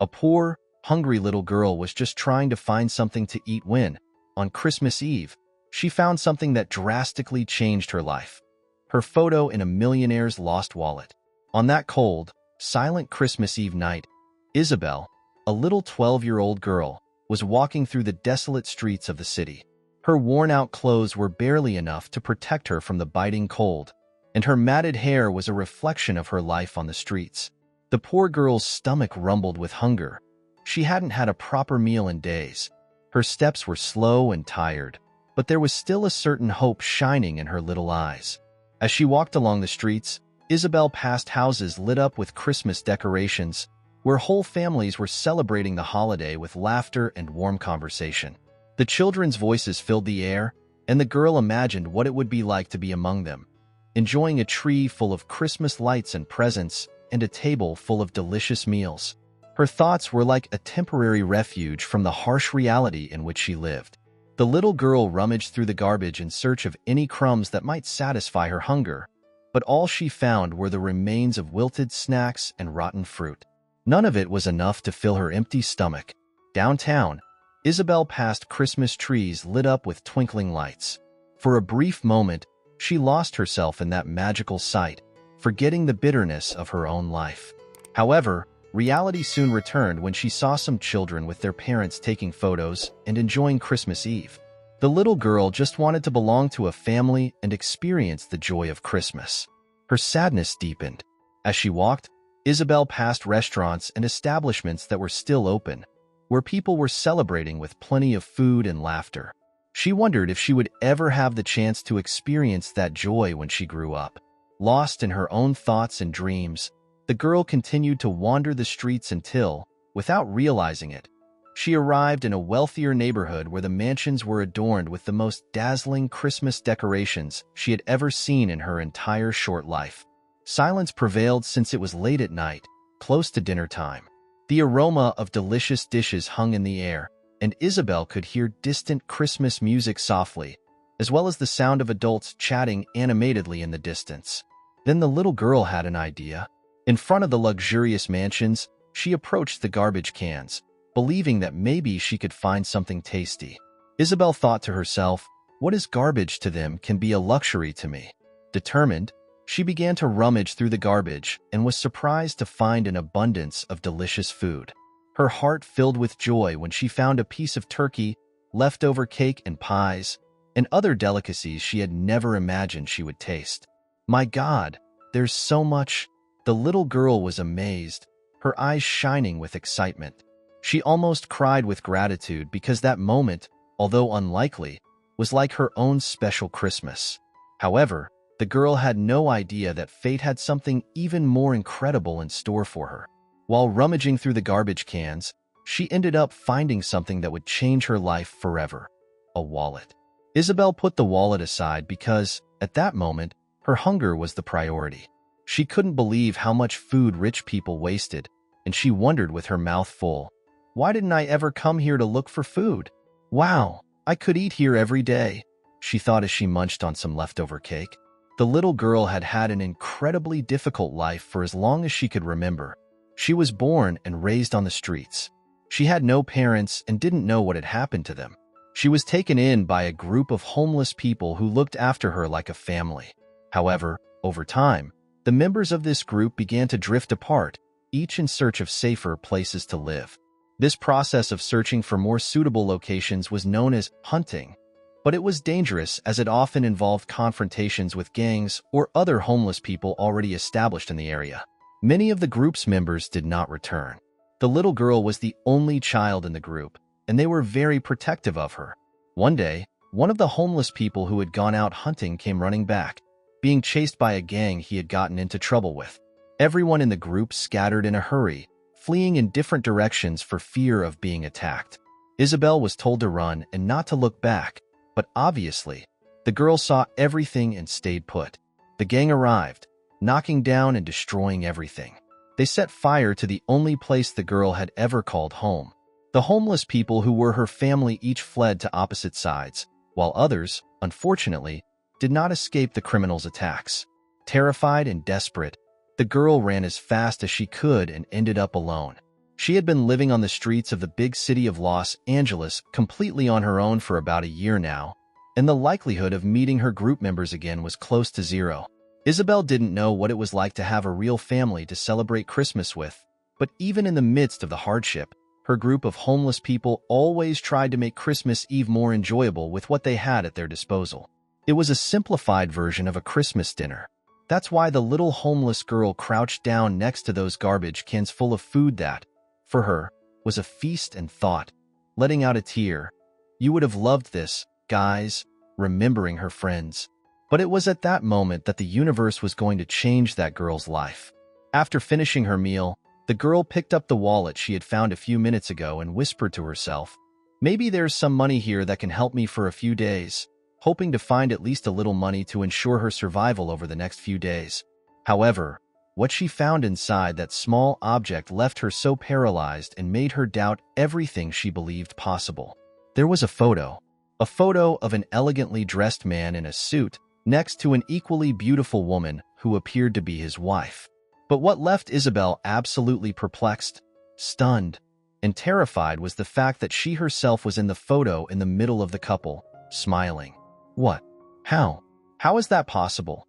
A poor, hungry little girl was just trying to find something to eat when, on Christmas Eve, she found something that drastically changed her life. Her photo in a millionaire's lost wallet. On that cold, silent Christmas Eve night, Isabel, a little 12-year-old girl, was walking through the desolate streets of the city. Her worn-out clothes were barely enough to protect her from the biting cold, and her matted hair was a reflection of her life on the streets. The poor girl's stomach rumbled with hunger. She hadn't had a proper meal in days. Her steps were slow and tired, but there was still a certain hope shining in her little eyes. As she walked along the streets, Isabel passed houses lit up with Christmas decorations, where whole families were celebrating the holiday with laughter and warm conversation. The children's voices filled the air, and the girl imagined what it would be like to be among them, enjoying a tree full of Christmas lights and presents and a table full of delicious meals. Her thoughts were like a temporary refuge from the harsh reality in which she lived. The little girl rummaged through the garbage in search of any crumbs that might satisfy her hunger, but all she found were the remains of wilted snacks and rotten fruit. None of it was enough to fill her empty stomach. Downtown, Isabel passed Christmas trees lit up with twinkling lights. For a brief moment, she lost herself in that magical sight, forgetting the bitterness of her own life. However, reality soon returned when she saw some children with their parents taking photos and enjoying Christmas Eve. The little girl just wanted to belong to a family and experience the joy of Christmas. Her sadness deepened. As she walked, Isabel passed restaurants and establishments that were still open, where people were celebrating with plenty of food and laughter. She wondered if she would ever have the chance to experience that joy when she grew up. Lost in her own thoughts and dreams, the girl continued to wander the streets until, without realizing it, she arrived in a wealthier neighborhood where the mansions were adorned with the most dazzling Christmas decorations she had ever seen in her entire short life. Silence prevailed since it was late at night, close to dinner time. The aroma of delicious dishes hung in the air, and Isabel could hear distant Christmas music softly, as well as the sound of adults chatting animatedly in the distance. Then the little girl had an idea. In front of the luxurious mansions, she approached the garbage cans, believing that maybe she could find something tasty. Isabel thought to herself, "What is garbage to them can be a luxury to me." Determined, she began to rummage through the garbage and was surprised to find an abundance of delicious food. Her heart filled with joy when she found a piece of turkey, leftover cake and pies, and other delicacies she had never imagined she would taste. "My God, there's so much!" The little girl was amazed, her eyes shining with excitement. She almost cried with gratitude because that moment, although unlikely, was like her own special Christmas. However, the girl had no idea that fate had something even more incredible in store for her. While rummaging through the garbage cans, she ended up finding something that would change her life forever: a wallet. Isabel put the wallet aside because, at that moment, her hunger was the priority. She couldn't believe how much food rich people wasted, and she wondered with her mouth full, "Why didn't I ever come here to look for food? Wow, I could eat here every day," she thought as she munched on some leftover cake. The little girl had had an incredibly difficult life for as long as she could remember. She was born and raised on the streets. She had no parents and didn't know what had happened to them. She was taken in by a group of homeless people who looked after her like a family. However, over time, the members of this group began to drift apart, each in search of safer places to live. This process of searching for more suitable locations was known as hunting, but it was dangerous as it often involved confrontations with gangs or other homeless people already established in the area. Many of the group's members did not return. The little girl was the only child in the group, and they were very protective of her. One day, one of the homeless people who had gone out hunting came running back, being chased by a gang he had gotten into trouble with. Everyone in the group scattered in a hurry, fleeing in different directions for fear of being attacked. Isabel was told to run and not to look back, but obviously, the girl saw everything and stayed put. The gang arrived, knocking down and destroying everything. They set fire to the only place the girl had ever called home. The homeless people who were her family each fled to opposite sides, while others, unfortunately, did not escape the criminals' attacks. Terrified and desperate, the girl ran as fast as she could and ended up alone. She had been living on the streets of the big city of Los Angeles completely on her own for about a year now, and the likelihood of meeting her group members again was close to zero. Isabel didn't know what it was like to have a real family to celebrate Christmas with, but even in the midst of the hardship, her group of homeless people always tried to make Christmas Eve more enjoyable with what they had at their disposal. It was a simplified version of a Christmas dinner. That's why the little homeless girl crouched down next to those garbage cans full of food that, for her, was a feast and thought, letting out a tear. "You would have loved this, guys," remembering her friends. But it was at that moment that the universe was going to change that girl's life. After finishing her meal, the girl picked up the wallet she had found a few minutes ago and whispered to herself, "Maybe there's some money here that can help me for a few days," hoping to find at least a little money to ensure her survival over the next few days. However, what she found inside that small object left her so paralyzed and made her doubt everything she believed possible. There was a photo of an elegantly dressed man in a suit next to an equally beautiful woman who appeared to be his wife. But what left Isabel absolutely perplexed, stunned, and terrified was the fact that she herself was in the photo in the middle of the couple, smiling. "What? How? How is that possible?"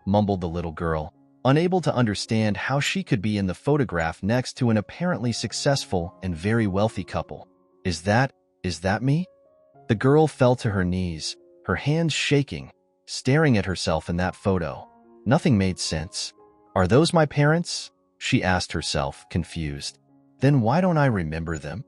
mumbled the little girl, unable to understand how she could be in the photograph next to an apparently successful and very wealthy couple. Is that me?" The girl fell to her knees, her hands shaking, staring at herself in that photo. Nothing made sense. "Are those my parents?" she asked herself, confused. "Then why don't I remember them?"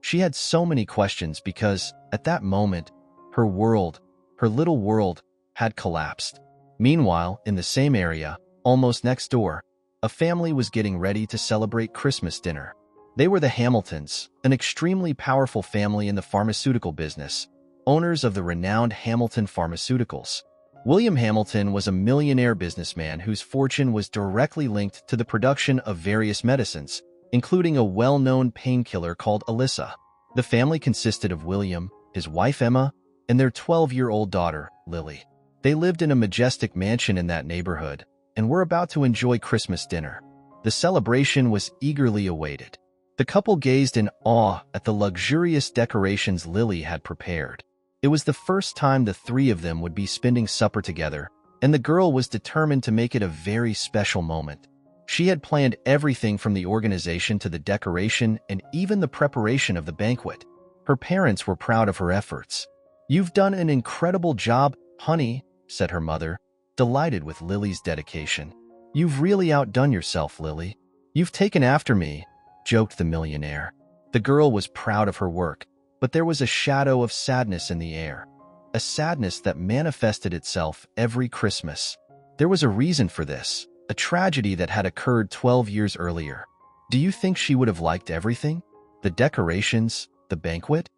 She had so many questions because, at that moment, her little world, had collapsed. Meanwhile, in the same area, almost next door, a family was getting ready to celebrate Christmas dinner. They were the Hamiltons, an extremely powerful family in the pharmaceutical business, owners of the renowned Hamilton Pharmaceuticals. William Hamilton was a millionaire businessman whose fortune was directly linked to the production of various medicines, including a well-known painkiller called Alyssa. The family consisted of William, his wife Emma, and their 12-year-old daughter, Lily. They lived in a majestic mansion in that neighborhood and were about to enjoy Christmas dinner. The celebration was eagerly awaited. The couple gazed in awe at the luxurious decorations Lily had prepared. It was the first time the three of them would be spending supper together, and the girl was determined to make it a very special moment. She had planned everything from the organization to the decoration and even the preparation of the banquet. Her parents were proud of her efforts. "You've done an incredible job, honey," said her mother, delighted with Lily's dedication. "You've really outdone yourself, Lily. You've taken after me," joked the millionaire. The girl was proud of her work, but there was a shadow of sadness in the air, a sadness that manifested itself every Christmas. There was a reason for this, a tragedy that had occurred 12 years earlier. Do you think she would have liked everything? The decorations, the banquet?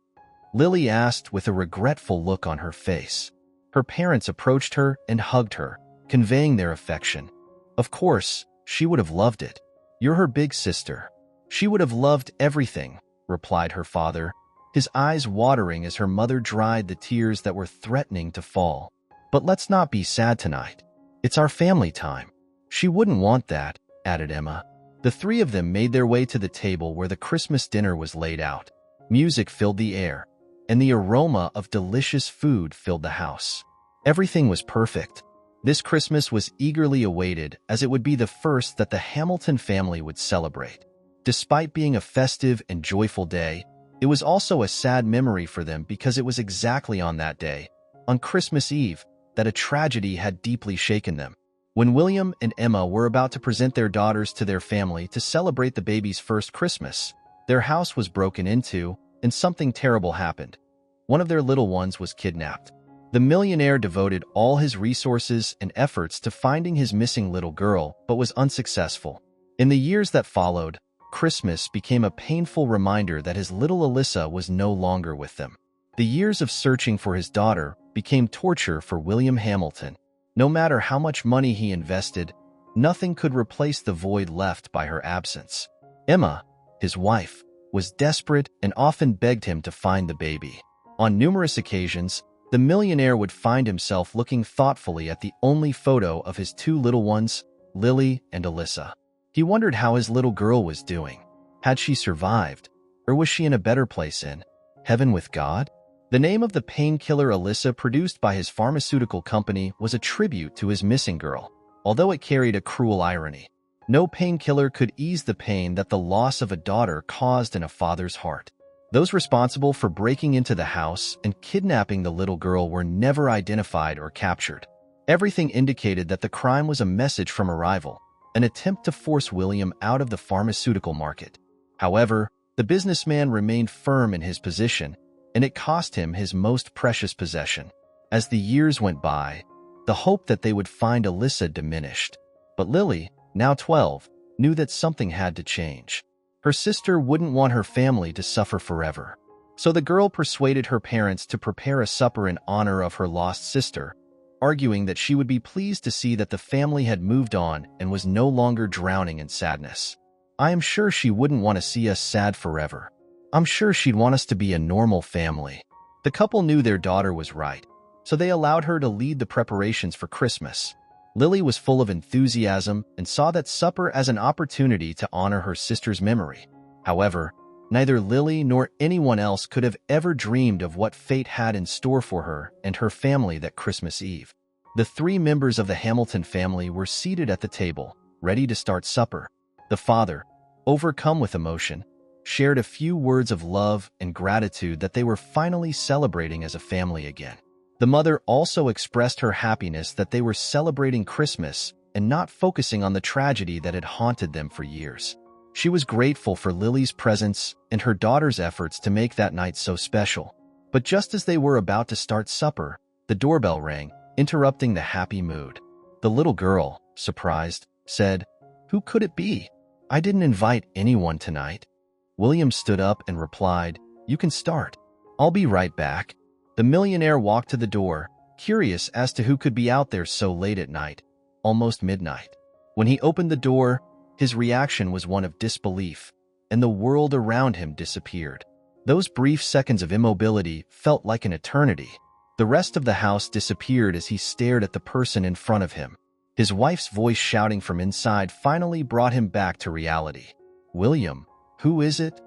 Lily asked with a regretful look on her face. Her parents approached her and hugged her, conveying their affection. Of course, she would have loved it. "You're her big sister. She would have loved everything," replied her father, his eyes watering as her mother dried the tears that were threatening to fall. "But let's not be sad tonight. It's our family time." "She wouldn't want that," added Emma. The three of them made their way to the table where the Christmas dinner was laid out. Music filled the air, and the aroma of delicious food filled the house. Everything was perfect. This Christmas was eagerly awaited as it would be the first that the Hamilton family would celebrate. Despite being a festive and joyful day, it was also a sad memory for them because it was exactly on that day, on Christmas Eve, that a tragedy had deeply shaken them. When William and Emma were about to present their daughters to their family to celebrate the baby's first Christmas, their house was broken into, and something terrible happened. One of their little ones was kidnapped. The millionaire devoted all his resources and efforts to finding his missing little girl, but was unsuccessful. In the years that followed, Christmas became a painful reminder that his little Alyssa was no longer with them. The years of searching for his daughter became torture for William Hamilton. No matter how much money he invested, nothing could replace the void left by her absence. Emma, his wife, was desperate and often begged him to find the baby. On numerous occasions, the millionaire would find himself looking thoughtfully at the only photo of his two little ones, Lily and Alyssa. He wondered how his little girl was doing. Had she survived? Or was she in a better place in heaven with God? The name of the painkiller Alyssa produced by his pharmaceutical company was a tribute to his missing girl, although it carried a cruel irony. No painkiller could ease the pain that the loss of a daughter caused in a father's heart. Those responsible for breaking into the house and kidnapping the little girl were never identified or captured. Everything indicated that the crime was a message from a rival, an attempt to force William out of the pharmaceutical market. However, the businessman remained firm in his position, and it cost him his most precious possession. As the years went by, the hope that they would find Alyssa diminished. But Lily, now 12, knew that something had to change. Her sister wouldn't want her family to suffer forever. So the girl persuaded her parents to prepare a supper in honor of her lost sister, arguing that she would be pleased to see that the family had moved on and was no longer drowning in sadness. "I am sure she wouldn't want to see us sad forever. I'm sure she'd want us to be a normal family." The couple knew their daughter was right, so they allowed her to lead the preparations for Christmas. Lily was full of enthusiasm and saw that supper as an opportunity to honor her sister's memory. However, neither Lily nor anyone else could have ever dreamed of what fate had in store for her and her family that Christmas Eve. The 3 members of the Hamilton family were seated at the table, ready to start supper. The father, overcome with emotion, shared a few words of love and gratitude that they were finally celebrating as a family again. The mother also expressed her happiness that they were celebrating Christmas and not focusing on the tragedy that had haunted them for years. She was grateful for Lily's presence and her daughter's efforts to make that night so special. But just as they were about to start supper, the doorbell rang, interrupting the happy mood. The little girl, surprised, said, "Who could it be? I didn't invite anyone tonight." William stood up and replied, "You can start. I'll be right back." The millionaire walked to the door, curious as to who could be out there so late at night, almost midnight. When he opened the door, his reaction was one of disbelief, and the world around him disappeared. Those brief seconds of immobility felt like an eternity. The rest of the house disappeared as he stared at the person in front of him. His wife's voice shouting from inside finally brought him back to reality. "William, who is it?"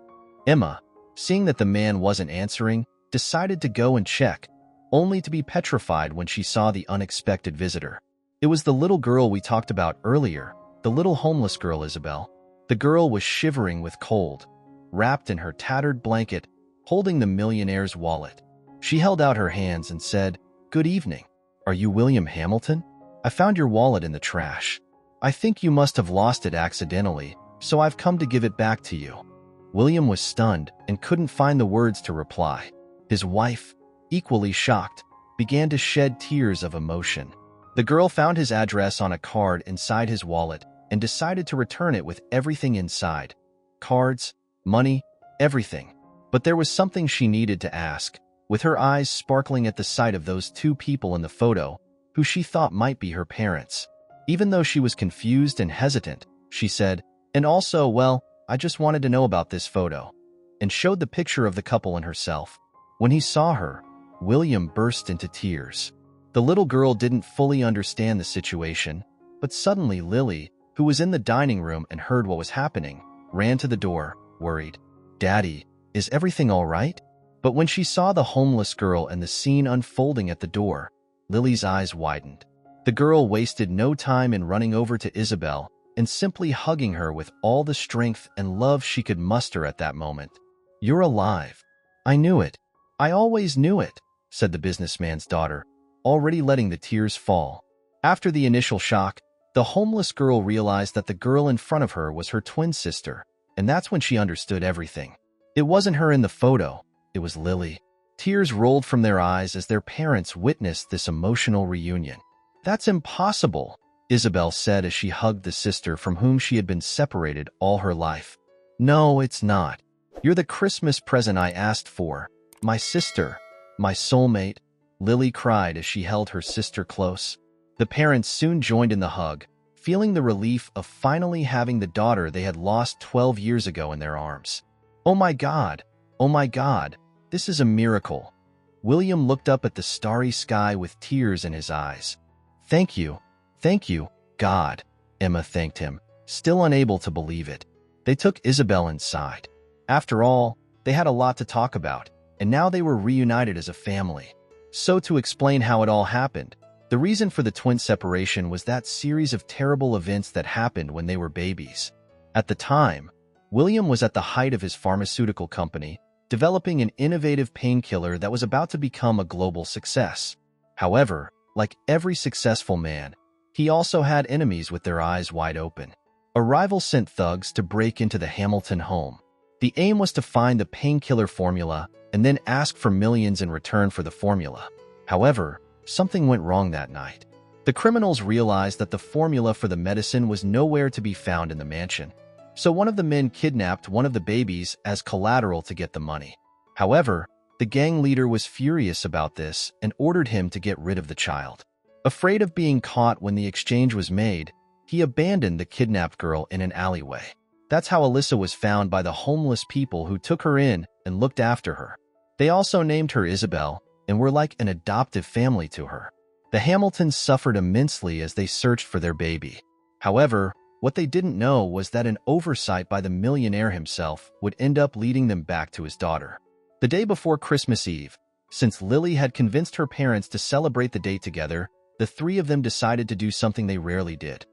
Emma, seeing that the man wasn't answering, decided to go and check, only to be petrified when she saw the unexpected visitor. It was the little girl we talked about earlier, the little homeless girl Isabel. The girl was shivering with cold, wrapped in her tattered blanket, holding the millionaire's wallet. She held out her hands and said, "Good evening. Are you William Hamilton? I found your wallet in the trash. I think you must have lost it accidentally, so I've come to give it back to you." William was stunned and couldn't find the words to reply. His wife, equally shocked, began to shed tears of emotion. The girl found his address on a card inside his wallet and decided to return it with everything inside. Cards, money, everything. But there was something she needed to ask, with her eyes sparkling at the sight of those 2 people in the photo, who she thought might be her parents. Even though she was confused and hesitant, she said, "And also, well, I just wanted to know about this photo," and showed the picture of the couple and herself. When he saw her, William burst into tears. The little girl didn't fully understand the situation, but suddenly Lily, who was in the dining room and heard what was happening, ran to the door, worried. "Daddy, is everything all right?" But when she saw the homeless girl and the scene unfolding at the door, Lily's eyes widened. The girl wasted no time in running over to Isabel and simply hugging her with all the strength and love she could muster at that moment. "You're alive. I knew it. I always knew it," said the businessman's daughter, already letting the tears fall. After the initial shock, the homeless girl realized that the girl in front of her was her twin sister, and that's when she understood everything. It wasn't her in the photo, it was Lily. Tears rolled from their eyes as their parents witnessed this emotional reunion. "That's impossible," Isabel said as she hugged the sister from whom she had been separated all her life. "No, it's not. You're the Christmas present I asked for. My sister, my soulmate," Lily cried as she held her sister close. The parents soon joined in the hug, feeling the relief of finally having the daughter they had lost 12 years ago in their arms. "Oh my God! Oh my God! This is a miracle." William looked up at the starry sky with tears in his eyes. Thank you, God," Emma thanked him, still unable to believe it. They took Isabel inside. After all, they had a lot to talk about, and now they were reunited as a family. So to explain how it all happened, the reason for the twin separation was that series of terrible events that happened when they were babies. At the time, William was at the height of his pharmaceutical company, developing an innovative painkiller that was about to become a global success. However, like every successful man, he also had enemies with their eyes wide open. A rival sent thugs to break into the Hamilton home. The aim was to find the painkiller formula and then ask for millions in return for the formula. However, something went wrong that night. The criminals realized that the formula for the medicine was nowhere to be found in the mansion. So one of the men kidnapped one of the babies as collateral to get the money. However, the gang leader was furious about this and ordered him to get rid of the child. Afraid of being caught when the exchange was made, he abandoned the kidnapped girl in an alleyway. That's how Alyssa was found by the homeless people who took her in and looked after her. They also named her Isabel and were like an adoptive family to her. The Hamiltons suffered immensely as they searched for their baby. However, what they didn't know was that an oversight by the millionaire himself would end up leading them back to his daughter. The day before Christmas Eve, since Lily had convinced her parents to celebrate the date together, the three of them decided to do something they rarely did.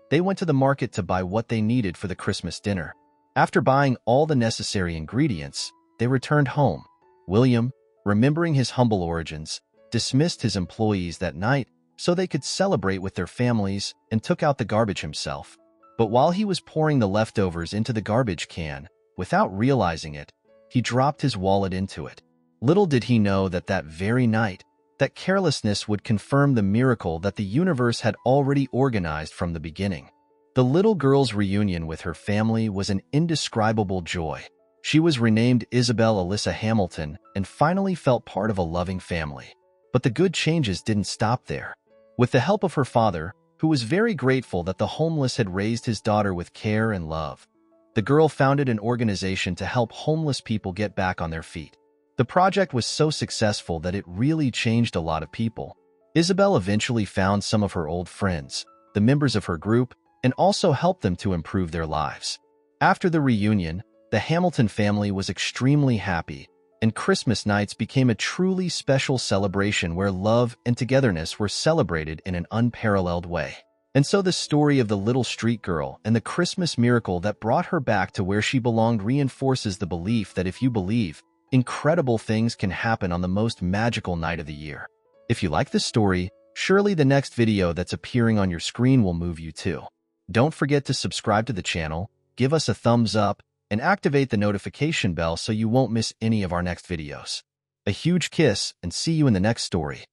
They went to the market to buy what they needed for the Christmas dinner. After buying all the necessary ingredients, they returned home. William, remembering his humble origins, dismissed his employees that night so they could celebrate with their families and took out the garbage himself. But while he was pouring the leftovers into the garbage can, without realizing it, he dropped his wallet into it. Little did he know that that very night, that carelessness would confirm the miracle that the universe had already organized from the beginning. The little girl's reunion with her family was an indescribable joy. She was renamed Isabel Alyssa Hamilton and finally felt part of a loving family. But the good changes didn't stop there. With the help of her father, who was very grateful that the homeless had raised his daughter with care and love, the girl founded an organization to help homeless people get back on their feet. The project was so successful that it really changed a lot of people. Isabel eventually found some of her old friends, the members of her group, and also helped them to improve their lives. After the reunion, the Hamilton family was extremely happy, and Christmas nights became a truly special celebration where love and togetherness were celebrated in an unparalleled way. And so the story of the little street girl and the Christmas miracle that brought her back to where she belonged reinforces the belief that if you believe, incredible things can happen on the most magical night of the year. If you like this story, surely the next video that's appearing on your screen will move you too. Don't forget to subscribe to the channel, give us a thumbs up, and activate the notification bell so you won't miss any of our next videos. A huge kiss and see you in the next story.